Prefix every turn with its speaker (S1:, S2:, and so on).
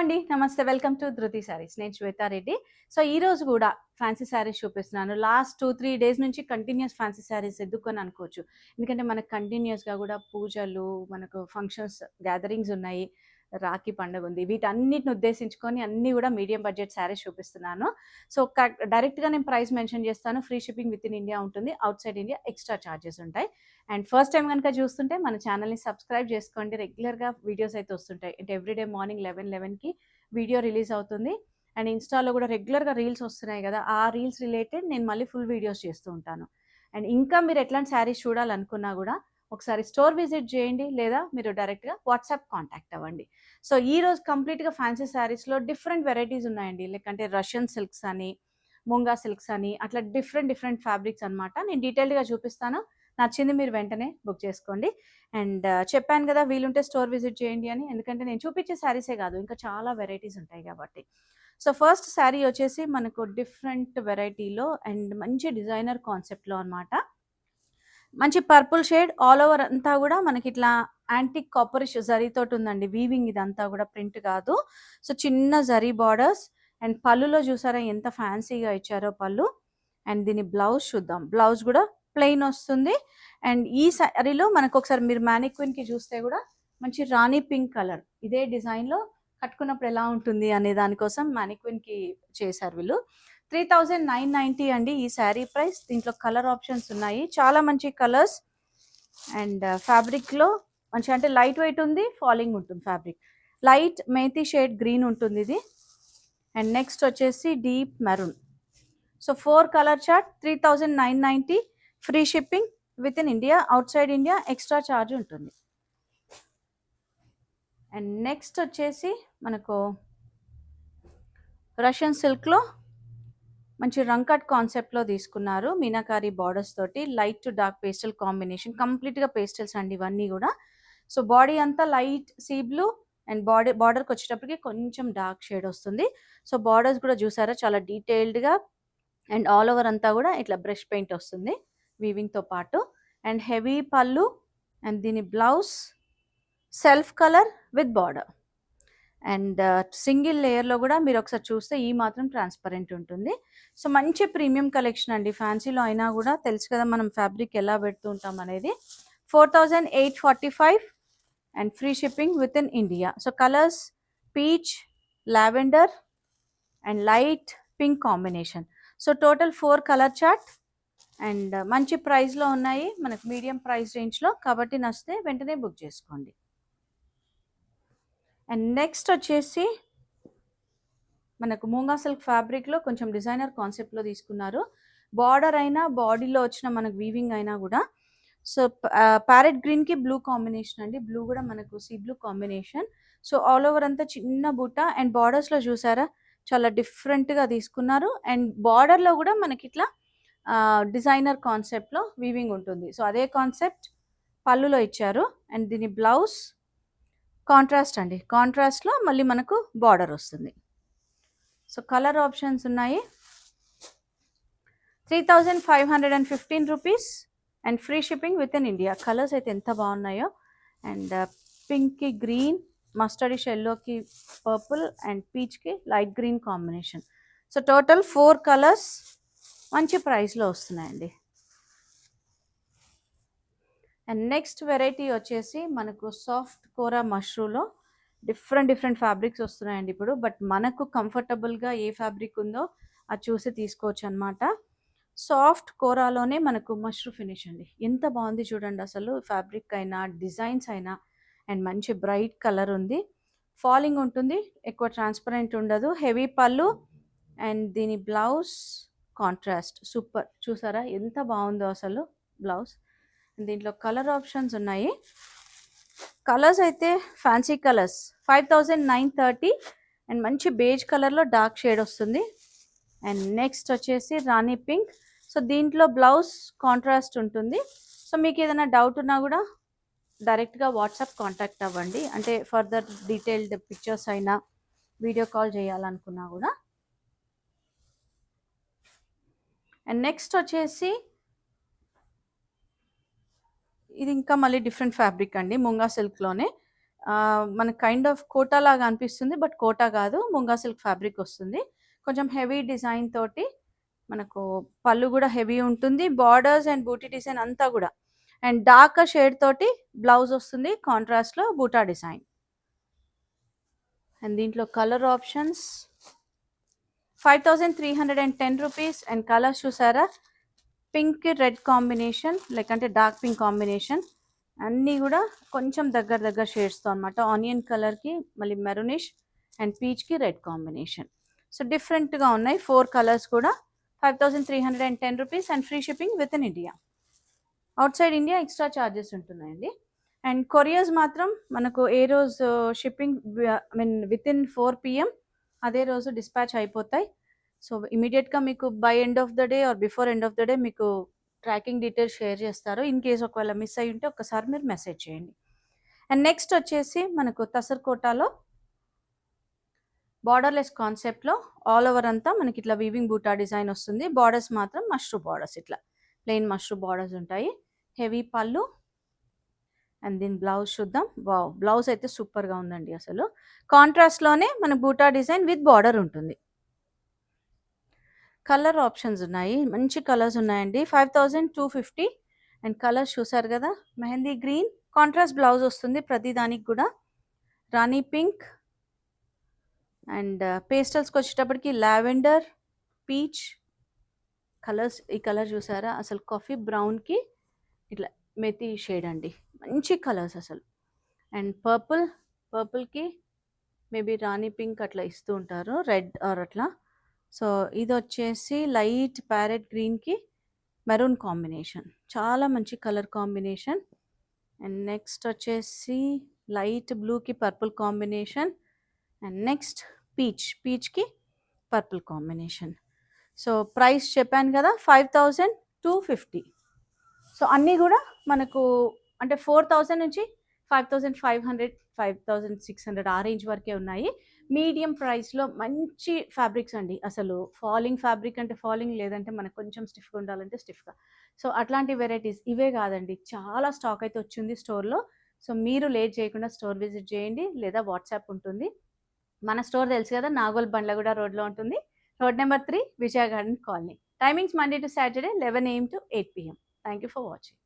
S1: అండి. నమస్తే. Welcome to ధృతి సారీస్. నేను శ్వేతా రెడ్డి. సో, ఈరోజు గూడా ఫ్యాన్సీ సారీస్ చూపిస్తున్నాను. లాస్ట్ 2, 3 డేస్ నుంచి కంటిన్యూయస్ ఫ్యాన్సీ సారీస్ ఎందుకని అనుకోవచ్చు. ఎందుకంటే మనకు కంటిన్యూయస్‌గా గూడా పూజలు, మనకు ఫంక్షన్స్, గ్యాదరింగ్స్ ఉన్నాయి. రాఖీ పండుగుంది. వీటన్నిటిని ఉద్దేశించుకొని అన్నీ గూడా మీడియం బడ్జెట్ సారీస్ చూపిస్తున్నాను. సో, డైరెక్ట్‌గా నేను ప్రైస్ మెన్షన్ చేస్తాను. Free shipping within India ఉంటుంది. Outside India extra charges ఉంటాయి. అండ్ ఫస్ట్ టైం గనుక చూస్తుంటే మన ఛానల్‌ని సబ్స్క్రైబ్ చేసుకోండి. రెగ్యులర్‌గా వీడియోస్ అయితే వస్తుంటాయి. అంటే ఎవ్రీడే మార్నింగ్ 11:11కి వీడియో రిలీజ్ అవుతుంది. అండ్ ఇన్‌స్టాలో కూడా రెగ్యులర్‌గా రీల్స్ వస్తున్నాయి కదా! ఆ రీల్స్ రిలేటెడ్ నేను మళ్ళీ ఫుల్ వీడియోస్ చేస్తూ ఉంటాను. అండ్ ఇంకా మీరు ఎట్లాంటి శారీస్ చూడాలనుకున్నా కూడా ఒకసారి స్టోర్ విజిట్ చేయండి. లేదా మీరు డైరెక్ట్‌గా వాట్సాప్ కాంటాక్ట్ అవ్వండి. సో, ఈరోజు కంప్లీట్‌గా ఫ్యాన్సీ శారీస్‌లో డిఫరెంట్ వెరైటీస్ ఉన్నాయండి. లైక్ అంటే రష్యన్ సిల్క్స్ అని, ముంగా సిల్క్స్ అని అట్లా డిఫరెంట్ ఫ్యాబ్రిక్స్ అనమాట. నేను డీటెయిల్డ్‌గా చూపిస్తాను. నచ్చింది మీరు వెంటనే బుక్ చేసుకోండి. అండ్ చెప్పాను కదా! వీలుంటే స్టోర్ విజిట్ చేయండి అని. ఎందుకంటే నేను చూపించే శారీసే కాదు, ఇంకా చాలా వెరైటీస్ ఉంటాయి కాబట్టి. సో, ఫస్ట్ శారీ వచ్చేసి మనకు డిఫరెంట్ వెరైటీలో అండ్ మంచి డిజైనర్ కాన్సెప్ట్‌లో అనమాట. మంచి పర్పుల్ షేడ్ ఆల్ ఓవర్ అంతా కూడా మనకిట్లా యాంటిక్ కాపరిష్ జరీతోటి ఉందండి. వీవింగ్ ఇదంతా కూడా ప్రింట్ కాదు. సో, చిన్న జరీ బార్డర్స్ అండ్ పళ్ళులో చూసారా ఎంత ఫ్యాన్సీగా ఇచ్చారో పళ్ళు. అండ్ దీని బ్లౌజ్ చూద్దాం. బ్లౌజ్ కూడా ప్లెయిన్ వస్తుంది. అండ్ ఈ శారీలో మనకు ఒకసారి మీరు మ్యానిక్విన్‌కి చూస్తే కూడా మంచి రాణి పింక్ కలర్ ఇదే డిజైన్‌లో కట్టుకున్నప్పుడు ఎలా ఉంటుంది అనే దానికోసం మ్యానిక్విన్‌కి చేశారు వీళ్ళు. 3990 అండి ఈ శారీ ప్రైస్. దీంట్లో కలర్ ఆప్షన్స్ ఉన్నాయి. చాలా మంచి కలర్స్ అండ్ ఫ్యాబ్రిక్‌లో మంచి అంటే లైట్ వెయిట్ ఉంది. ఫాలింగ్ ఉంటుంది fabric. Light methi shade green ఉంటుంది ఇది. అండ్ నెక్స్ట్ వచ్చేసి deep maroon. So, 4 colour chart 3990 free shipping within India. Out side India extra charge ఉంటుంది. అండ్ నెక్స్ట్ వచ్చేసి మనకు రష్యన్ సిల్క్‌లో మంచి రంకట్ కాన్సెప్ట్‌లో తీసుకున్నారు. మీనాకారి బార్డర్స్ తోటి light to dark pastel combination. కంప్లీట్‌గా పేస్టల్స్ అండి ఇవన్నీ కూడా. సో, బాడీ అంతా లైట్ సీ బ్లూ అండ్ బార్డర్‌కి వచ్చేటప్పటికి కొంచెం డార్క్ షేడ్ వస్తుంది. సో, బార్డర్స్ కూడా చూసారా చాలా డీటెయిల్డ్‌గా అండ్ ఆల్ ఓవర్ అంతా కూడా ఇట్లా బ్రష్ పెయింట్ వస్తుంది వీవింగ్‌తో పాటు. అండ్ హెవీ పళ్ళు అండ్ దీని blouse self colour with border. And single లేయర్‌లో కూడా మీరు ఒకసారి చూస్తే ఈ మాత్రం ట్రాన్స్‌పరెంట్ ఉంటుంది. సో, మంచి ప్రీమియం కలెక్షన్ అండి. ఫ్యాన్సీలో అయినా కూడా తెలుసు కదా మనం ఫ్యాబ్రిక్ ఎలా పెడుతూ ఉంటాం అనేది. 4845 and free shipping within India. So, colours peach, lavender and light pink combination. So, total 4 colour chart and మంచి ప్రైస్‌లో ఉన్నాయి. మనకు మీడియం ప్రైస్ రేంజ్‌లో కాబట్టి నచ్చితే వెంటనే బుక్ చేసుకోండి. అండ్ నెక్స్ట్ వచ్చేసి మనకు మూంగా సిల్క్ ఫ్యాబ్రిక్‌లో కొంచెం డిజైనర్ కాన్సెప్ట్‌లో తీసుకున్నారు. బార్డర్ అయినా, బాడీలో వచ్చిన మనకు వీవింగ్ అయినా కూడా సో, ప్యారెట్ గ్రీన్‌కి బ్లూ కాంబినేషన్ అండి. బ్లూ కూడా మనకు sea blue combination. So, all over అంతా చిన్న బుట్ట అండ్ బార్డర్స్‌లో చూసారా చాలా డిఫరెంట్‌గా తీసుకున్నారు. అండ్ బార్డర్‌లో కూడా మనకిట్లా డిజైనర్ కాన్సెప్ట్‌లో వీవింగ్ ఉంటుంది. సో, అదే కాన్సెప్ట్ పళ్ళులో ఇచ్చారు. అండ్ దీని బ్లౌజ్ కాంట్రాస్ట్ అండి. కాంట్రాస్ట్‌లో మళ్ళీ మనకు బార్డర్ వస్తుంది. సో, కలర్ ఆప్షన్స్ ఉన్నాయి. 3515 rupees and free shipping within India. Colours అయితే ఎంత బాగున్నాయో. అండ్ పింక్‌కి గ్రీన్, మస్టర్డిష్ ఎల్లోకి పర్పుల్ అండ్ పీచ్‌కి light green combination. So, total 4 colours మంచి ప్రైస్‌లో వస్తున్నాయండి. అండ్ నెక్స్ట్ వెరైటీ వచ్చేసి మనకు సాఫ్ట్ కోరా మష్రూలో డిఫరెంట్ ఫ్యాబ్రిక్స్ వస్తున్నాయండి ఇప్పుడు. బట్ మనకు కంఫర్టబుల్‌గా ఏ ఫ్యాబ్రిక్ ఉందో అది చూసి తీసుకోవచ్చు అనమాట. సాఫ్ట్ కోరాలోనే మనకు మష్రూ ఫినిష్ అండి. ఎంత బాగుంది చూడండి అసలు. ఫ్యాబ్రిక్ అయినా, డిజైన్స్ అయినా అండ్ మంచి బ్రైట్ కలర్ ఉంది. ఫాలింగ్ ఉంటుంది. ఎక్కువ ట్రాన్స్పరెంట్ ఉండదు. హెవీ పళ్ళు అండ్ దీని బ్లౌజ్ కాంట్రాస్ట్ సూపర్. చూసారా ఎంత బాగుందో అసలు బ్లౌజ్. దీంట్లో కలర్ ఆప్షన్స్ ఉన్నాయి. కలర్స్ అయితే ఫ్యాన్సీ కలర్స్ 5930 అండ్ మంచి బేజ్ కలర్‌లో డార్క్ షేడ్ వస్తుంది. అండ్ నెక్స్ట్ వచ్చేసి రాణి పింక్. సో, దీంట్లో బ్లౌజ్ కాంట్రాస్ట్ ఉంటుంది. సో, మీకు ఏదైనా డౌట్ ఉన్నా కూడా డైరెక్ట్‌గా వాట్సాప్ కాంటాక్ట్ అవ్వండి. అంటే ఫర్దర్ డీటెయిల్డ్ పిక్చర్స్ అయినా, వీడియో కాల్ చేయాలనుకున్నా కూడా. అండ్ నెక్స్ట్ వచ్చేసి ఇది ఇంకా మళ్ళీ డిఫరెంట్ ఫ్యాబ్రిక్ అండి. ముంగా సిల్క్‌లోనే మనకు కైండ్ ఆఫ్ కోటా లాగా అనిపిస్తుంది. బట్ కోటా కాదు. ముంగా సిల్క్ ఫ్యాబ్రిక్ వస్తుంది. కొంచెం హెవీ డిజైన్ తోటి మనకు పళ్ళు కూడా హెవీ ఉంటుంది. బార్డర్స్ అండ్ బూటీ డిజైన్ అంతా కూడా. అండ్ డార్క్ షేడ్ తోటి బ్లౌజ్ వస్తుంది. కాంట్రాస్ట్‌లో బూటా డిజైన్. అండ్ దీంట్లో colour options 5310 rupees. And colours చూసారా? పింక్ రెడ్ కాంబినేషన్, లేకంటే డార్క్ పింక్ కాంబినేషన్. అన్నీ కూడా కొంచెం దగ్గర షేడ్స్తో అనమాట. ఆనియన్ కలర్కి మళ్ళీ మెరూనిష్ అండ్ పీచ్కి రెడ్ కాంబినేషన్. సో డిఫరెంట్గా ఉన్నాయి 4 కలర్స్ కూడా. 5310 rupees and free shipping within India. Outside India extra charges ఉంటున్నాయండి. అండ్ కొరియర్స్ మాత్రం మనకు ఏ రోజు షిప్పింగ్ విత్ ఇన్ 4 PM అదే రోజు డిస్పాచ్ అయిపోతాయి. సో ఇమీడియట్గా మీకు by end of the day or before end of the day మీకు ట్రాకింగ్ డీటెయిల్స్ షేర్ చేస్తారు. ఇన్ కేస్ ఒకవేళ మిస్ అయ్యి ఉంటే ఒక్కసారి మీరు మెసేజ్ చేయండి. అండ్ నెక్స్ట్ వచ్చేసి మనకు తసర్ కోటాలో బార్డర్లెస్ కాన్సెప్ట్లో ఆల్ ఓవర్ అంతా మనకి ఇట్లా వీవింగ్ బూటా డిజైన్ వస్తుంది. బార్డర్స్ మాత్రం మష్రూ బార్డర్స్, ఇట్లా ప్లెయిన్ మష్రూ బార్డర్స్ ఉంటాయి. హెవీ పళ్ళు. అండ్ దీని బ్లౌజ్ చూద్దాం. వావ్, బ్లౌజ్ అయితే సూపర్గా ఉందండి. అసలు కాంట్రాస్ట్లోనే మన బూటా డిజైన్ విత్ బార్డర్ ఉంటుంది. కలర్ ఆప్షన్స్ ఉన్నాయి, మంచి కలర్స్ ఉన్నాయండి. 5250. అండ్ కలర్స్ చూసారు కదా? మెహందీ గ్రీన్, కాంట్రాస్ట్ బ్లౌజ్ వస్తుంది ప్రతి దానికి కూడా. రాణి పింక్ అండ్ పేస్టల్స్కి వచ్చేటప్పటికి లావెండర్, పీచ్ కలర్స్. ఈ కలర్ చూసారా? అసలు కాఫీ బ్రౌన్కి ఇట్లా మెతి షేడ్ అండి, మంచి కలర్స్ అసలు. అండ్ పర్పుల్కి మేబీ రాణి పింక్ అట్లా ఇస్తూ ఉంటారు, రెడ్ ఆర్ అట్లా. సో ఇది వచ్చేసి లైట్ ప్యారెట్ గ్రీన్కి మెరూన్ కాంబినేషన్, చాలా మంచి కలర్ కాంబినేషన్. అండ్ నెక్స్ట్ వచ్చేసి లైట్ బ్లూకి పర్పుల్ కాంబినేషన్. అండ్ నెక్స్ట్ పీచ్కి పర్పుల్ కాంబినేషన్. సో ప్రైస్ చెప్పాను కదా, 5250. సో అన్నీ కూడా మనకు అంటే 4000 నుంచి 5500, 5600 ఆ రేంజ్ వరకే ఉన్నాయి. మీడియం ప్రైస్లో మంచి ఫ్యాబ్రిక్స్ అండి. అసలు ఫాలింగ్ ఫ్యాబ్రిక్ అంటే ఫాలింగ్, లేదంటే మనకు కొంచెం స్టిఫ్గా ఉండాలంటే స్టిఫ్గా. సో అట్లాంటి వెరైటీస్ ఇవే కాదండి, చాలా స్టాక్ అయితే వచ్చింది స్టోర్లో. సో మీరు లేట్ చేయకుండా స్టోర్ విజిట్ చేయండి, లేదా వాట్సాప్ ఉంటుంది. మన స్టోర్ తెలుసు కదా, నాగోల్ బండ్లగూడ రోడ్లో ఉంటుంది. Road number 3, Vijaya garden colony. Timings Monday to Saturday 11 AM to 8 PM. Thank you for watching.